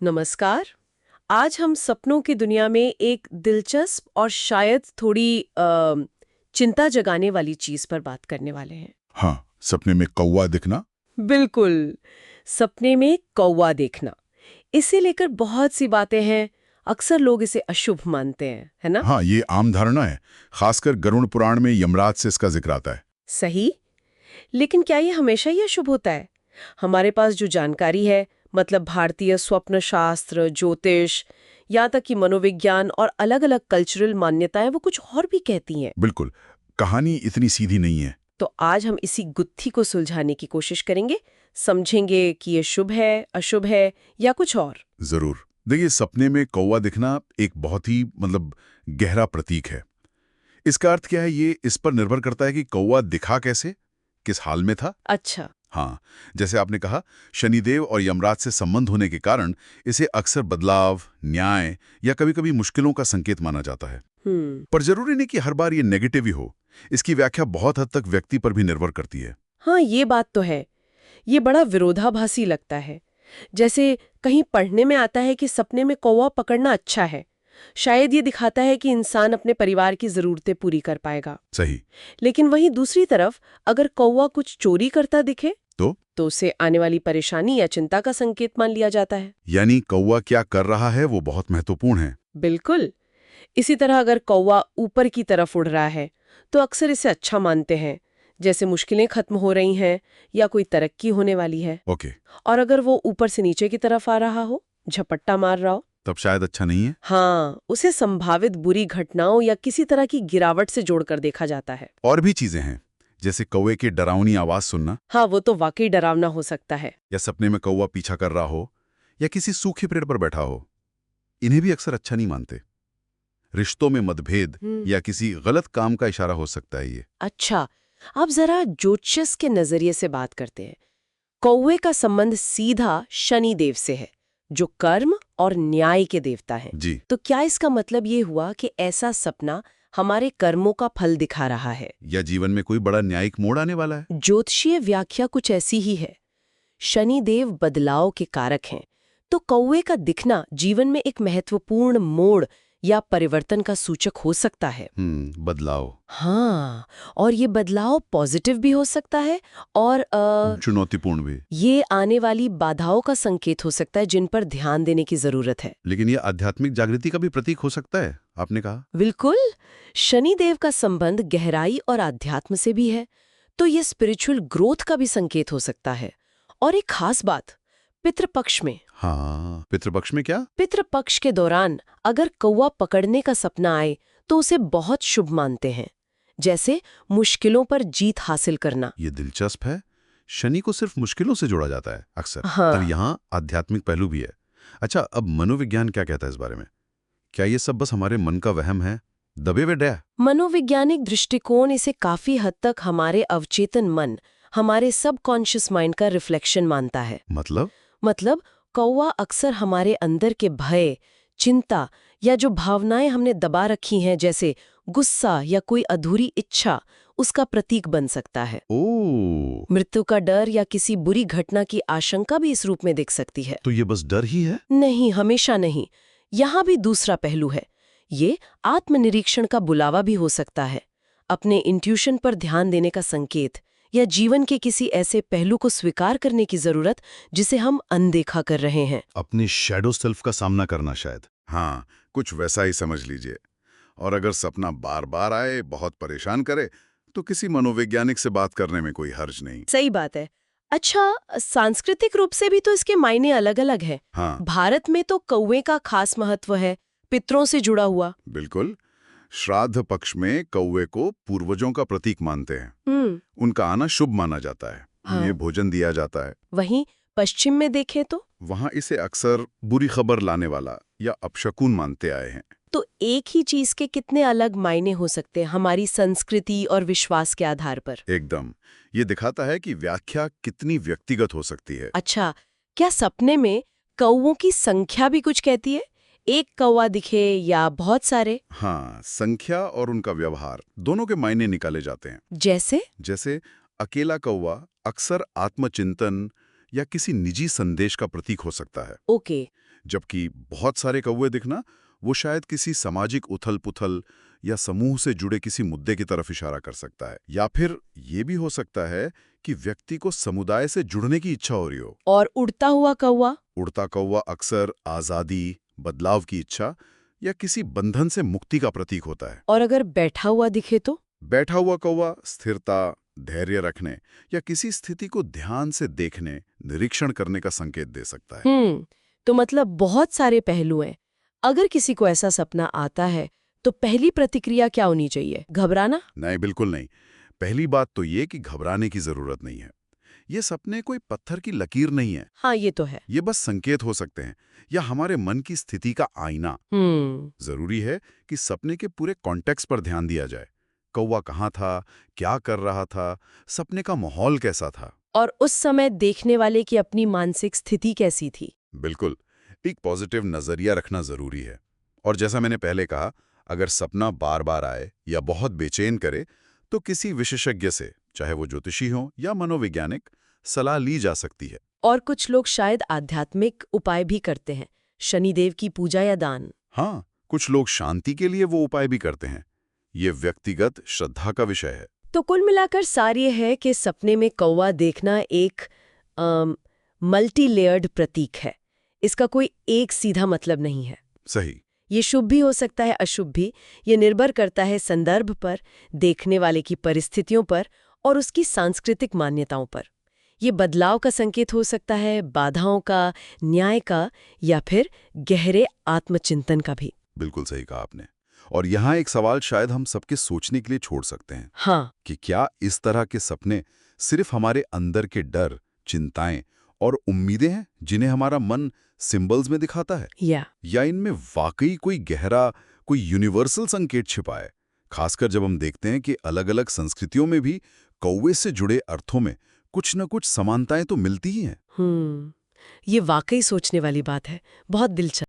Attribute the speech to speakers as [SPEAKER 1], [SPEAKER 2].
[SPEAKER 1] नमस्कार। आज हम सपनों की दुनिया में एक दिलचस्प और शायद थोड़ी चिंता जगाने वाली चीज पर बात करने वाले हैं।
[SPEAKER 2] हाँ, सपने में कौवा दिखना।
[SPEAKER 1] बिल्कुल, सपने में कौवा देखना। इसे लेकर बहुत सी बातें हैं। अक्सर लोग इसे अशुभ मानते हैं, है ना?
[SPEAKER 2] हाँ, ये आम धारणा है। खासकर गरुड़ पुराण में यमराज से इसका जिक्र आता है।
[SPEAKER 1] सही। लेकिन क्या ये हमेशा ही अशुभ होता है? हमारे पास जो जानकारी है, मतलब भारतीय स्वप्न शास्त्र, ज्योतिष, यहाँ तक कि मनोविज्ञान और अलग-अलग कल्चरल मान्यताएं वो कुछ और भी कहती हैं।
[SPEAKER 2] बिल्कुल, कहानी इतनी सीधी नहीं है।
[SPEAKER 1] तो आज हम इसी गुत्थी को सुलझाने की कोशिश करेंगे, समझेंगे कि ये शुभ है, अशुभ है या कुछ और।
[SPEAKER 2] जरूर। देखिए, सपने में कौवा दिखना एक बहुत ही गहरा प्रतीक है। इसका अर्थ क्या है, ये इस पर निर्भर करता है कि कौवा दिखा कैसे, किस हाल में था।
[SPEAKER 1] अच्छा।
[SPEAKER 2] हाँ, जैसे आपने कहा, शनिदेव और यमराज से संबंध होने के कारण इसे अक्सर बदलाव, न्याय या कभी-कभी मुश्किलों का संकेत माना जाता है। पर जरूरी नहीं कि हर बार ये नेगेटिव ही हो। इसकी व्याख्या बहुत हद तक व्यक्ति पर भी निर्भर करती है।
[SPEAKER 1] हाँ, ये बात तो है। ये बड़ा विरोधाभासी लगता है। जैसे कहीं पढ़ने में आता है कि सपने में कौवा पकड़ना अच्छा है। शायद ये दिखाता है कि इंसान अपने परिवार की जरूरतें पूरी कर पाएगा।
[SPEAKER 2] सही।
[SPEAKER 1] लेकिन वहीं दूसरी तरफ अगर कौवा कुछ चोरी करता दिखे
[SPEAKER 2] तो
[SPEAKER 1] उसे आने वाली परेशानी या चिंता का संकेत मान लिया जाता है।
[SPEAKER 2] यानी कौवा क्या कर रहा है वो बहुत महत्वपूर्ण है।
[SPEAKER 1] बिल्कुल। इसी तरह अगर कौवा ऊपर की तरफ उड़ रहा है तो अक्सर इसे अच्छा मानते हैं, जैसे मुश्किलें खत्म हो रही हैं या कोई तरक्की होने वाली है।
[SPEAKER 2] ओके।
[SPEAKER 1] और अगर वो ऊपर से नीचे की तरफ आ रहा हो, झपट्टा मार रहा हो,
[SPEAKER 2] तब शायद अच्छा नहीं है।
[SPEAKER 1] हाँ, उसे संभावित बुरी घटनाओं या किसी तरह की गिरावट से जोड़कर देखा जाता है।
[SPEAKER 2] और भी चीजें हैं, जैसे कौवे की डरावनी आवाज सुनना,
[SPEAKER 1] हाँ, वो तो वाकई डरावना हो सकता है।
[SPEAKER 2] या सपने में कौवा पीछा कर रहा हो, या किसी सूखे पेड़ पर बैठा हो। इन्हें भी अक्सर अच्छा नहीं मानते। रिश्तों में मतभेद या किसी गलत काम का इशारा हो सकता है ये।
[SPEAKER 1] अच्छा, अब जरा ज्योतिष के नजरिए से बात करते हैं। कौवे का संबंध सीधा शनि देव से है, जो कर्म और न्याय के देवता हैं।
[SPEAKER 2] जी।
[SPEAKER 1] तो क्या इसका मतलब ये हुआ कि ऐसा सपना हमारे कर्मों का फल दिखा रहा है?
[SPEAKER 2] या जीवन में कोई बड़ा न्यायिक मोड़ आने वाला है।
[SPEAKER 1] ज्योतिषीय व्याख्या कुछ ऐसी ही है। शनि देव बदलाव के कारक हैं, तो कौवे का दिखना जीवन में एक महत्वपूर्ण मोड़ या परिवर्तन का सूचक हो सकता है।
[SPEAKER 2] बदलाव।
[SPEAKER 1] हाँ, और ये बदलाव पॉजिटिव भी हो सकता है और
[SPEAKER 2] चुनौतीपूर्ण भी।
[SPEAKER 1] ये आने वाली बाधाओं का संकेत हो सकता है जिन पर ध्यान देने की जरूरत है।
[SPEAKER 2] लेकिन ये आध्यात्मिक जागृति का भी प्रतीक हो सकता है, आपने कहा।
[SPEAKER 1] बिल्कुल। शनि देव का संबंध गहराई और आध्यात्म से भी है, तो ये स्पिरिचुअल ग्रोथ का भी संकेत हो सकता है। और एक खास बात, पितृपक्ष में।
[SPEAKER 2] हाँ, पितृपक्ष में क्या?
[SPEAKER 1] पितृपक्ष के दौरान अगर कौवा पकड़ने का सपना आए तो उसे बहुत शुभ मानते हैं, जैसे मुश्किलों पर जीत हासिल करना।
[SPEAKER 2] ये दिलचस्प है। शनि को सिर्फ मुश्किलों से जोड़ा जाता है अक्सर,
[SPEAKER 1] हाँ।
[SPEAKER 2] पर यहाँ आध्यात्मिक पहलू भी है। अच्छा, अब मनोविज्ञान क्या कहता है इस बारे में? क्या ये सब बस हमारे मन का वहम है, दबे हुए डर?
[SPEAKER 1] मनोवैज्ञानिक दृष्टिकोण इसे काफी हद तक हमारे अवचेतन मन, हमारे सबकॉन्शियस माइंड का रिफ्लेक्शन मानता है। मतलब कौवा अक्सर हमारे अंदर के भय, चिंता या जो भावनाएं हमने दबा रखी हैं, जैसे गुस्सा या कोई अधूरी इच्छा, उसका प्रतीक बन सकता है।
[SPEAKER 2] ओह,
[SPEAKER 1] मृत्यु का डर या किसी बुरी घटना की आशंका भी इस रूप में दिख सकती है।
[SPEAKER 2] तो ये बस डर ही है?
[SPEAKER 1] नहीं, हमेशा नहीं। यहाँ भी दूसरा पहलू है। ये आत्मनिरीक्षण का बुलावा भी हो सकता है, अपने इंट्यूशन पर ध्यान देने का संकेत, या जीवन के किसी ऐसे पहलू को स्वीकार करने की जरूरत जिसे हम अनदेखा कर रहे हैं।
[SPEAKER 2] अपनी शैडो सेल्फ का सामना करना शायद। हाँ, कुछ वैसा ही समझ लीजिए। और अगर सपना बार बार आए, बहुत परेशान करे, तो किसी मनोवैज्ञानिक से बात करने में कोई हर्ज नहीं।
[SPEAKER 1] सही बात है। अच्छा, सांस्कृतिक रूप से भी तो इसके मायने अलग-अलग हैं।
[SPEAKER 2] हाँ,
[SPEAKER 1] भारत में तो कौवे का खास महत्व है, पितरों से जुड़ा हुआ।
[SPEAKER 2] बिल्कुल। श्राद्ध पक्ष में कौवे को पूर्वजों का प्रतीक मानते हैं। उनका आना शुभ माना जाता है।
[SPEAKER 1] हाँ।
[SPEAKER 2] उन्हें भोजन दिया जाता है।
[SPEAKER 1] वहीं पश्चिम में देखें तो
[SPEAKER 2] वहां इसे अक्सर बुरी खबर लाने वाला या अपशकुन मानते आए हैं।
[SPEAKER 1] एक ही चीज के कितने अलग मायने हो सकते हैं हमारी संस्कृति और विश्वास के आधार पर।
[SPEAKER 2] एकदम। ये दिखाता है कि व्याख्या कितनी व्यक्तिगत हो सकती है।
[SPEAKER 1] अच्छा, क्या सपने में कौवों की संख्या भी कुछ कहती है? एक कौवा दिखे या बहुत सारे?
[SPEAKER 2] हाँ, संख्या और उनका व्यवहार दोनों के मायने निकाले जाते हैं। जैसे अकेला कौवा अक्सर आत्मचिंतन या किसी निजी संदेश का प्रतीक हो सकता है।
[SPEAKER 1] ओके।
[SPEAKER 2] जबकि बहुत सारे कौवे दिखना वो शायद किसी सामाजिक उथल-पुथल या समूह से जुड़े किसी मुद्दे की तरफ इशारा कर सकता है। या फिर ये भी हो सकता है कि व्यक्ति को समुदाय से जुड़ने की इच्छा हो रही हो।
[SPEAKER 1] और उड़ता हुआ कौवा?
[SPEAKER 2] उड़ता कौवा अक्सर आज़ादी, बदलाव की इच्छा या किसी बंधन से मुक्ति का प्रतीक होता है।
[SPEAKER 1] और अगर बैठा हुआ दिखे तो?
[SPEAKER 2] बैठा हुआ कौवा स्थिरता, धैर्य रखने या किसी स्थिति को ध्यान से देखने, निरीक्षण करने का संकेत दे सकता है।
[SPEAKER 1] तो मतलब बहुत सारे पहलू हैं। अगर किसी को ऐसा सपना आता है तो पहली प्रतिक्रिया क्या होनी चाहिए? घबराना?
[SPEAKER 2] नहीं, बिल्कुल नहीं। पहली बात तो ये कि घबराने की जरूरत नहीं है। ये सपने कोई पत्थर की लकीर नहीं है।
[SPEAKER 1] हाँ, ये तो है।
[SPEAKER 2] ये बस संकेत हो सकते हैं या हमारे मन की स्थिति का आईना। जरूरी है कि सपने के पूरे कॉन्टेक्स्ट पर ध्यान दिया जाए। कौवा कहाँ था, क्या कर रहा था, सपने का माहौल कैसा था,
[SPEAKER 1] और उस समय देखने वाले की अपनी मानसिक स्थिति कैसी थी।
[SPEAKER 2] बिल्कुल, एक पॉजिटिव नजरिया रखना जरूरी है। और जैसा मैंने पहले कहा, अगर सपना बार बार आए या बहुत बेचैन करे तो किसी विशेषज्ञ से, चाहे वो ज्योतिषी हो या मनोवैज्ञानिक, सलाह ली जा सकती है।
[SPEAKER 1] और कुछ लोग शायद आध्यात्मिक उपाय भी करते हैं, शनिदेव की पूजा या दान।
[SPEAKER 2] हाँ, कुछ लोग शांति के लिए वो उपाय भी करते हैं। ये व्यक्तिगत श्रद्धा का विषय है।
[SPEAKER 1] तो कुल मिलाकर सार ये है कि सपने में कौवा देखना एक मल्टी लेयर्ड प्रतीक है। इसका कोई एक सीधा मतलब नहीं है।
[SPEAKER 2] सही।
[SPEAKER 1] ये शुभ भी हो सकता है, अशुभ भी। ये निर्भर करता है संदर्भ पर, देखने वाले की परिस्थितियों पर और उसकी सांस्कृतिक मान्यताओं पर। ये बदलाव का संकेत हो सकता है, बाधाओं का, न्याय का, या फिर गहरे आत्मचिंतन का भी।
[SPEAKER 2] बिल्कुल सही कहा आपने। और यहाँ एक सवाल शायद हम सबके सोचने के लिए छोड़ सकते हैं।
[SPEAKER 1] हाँ,
[SPEAKER 2] कि क्या इस तरह के सपने सिर्फ हमारे अंदर के डर, चिंताएं और उम्मीदें हैं जिन्हें हमारा मन सिंबल्स में दिखाता है, या इनमें वाकई कोई गहरा, कोई यूनिवर्सल संकेत छिपा है? खासकर जब हम देखते हैं कि अलग-अलग संस्कृतियों में भी कौवे से जुड़े अर्थों में कुछ न कुछ समानताएं तो मिलती ही हैं।
[SPEAKER 1] ये वाकई सोचने वाली बात है। बहुत दिलचस्प।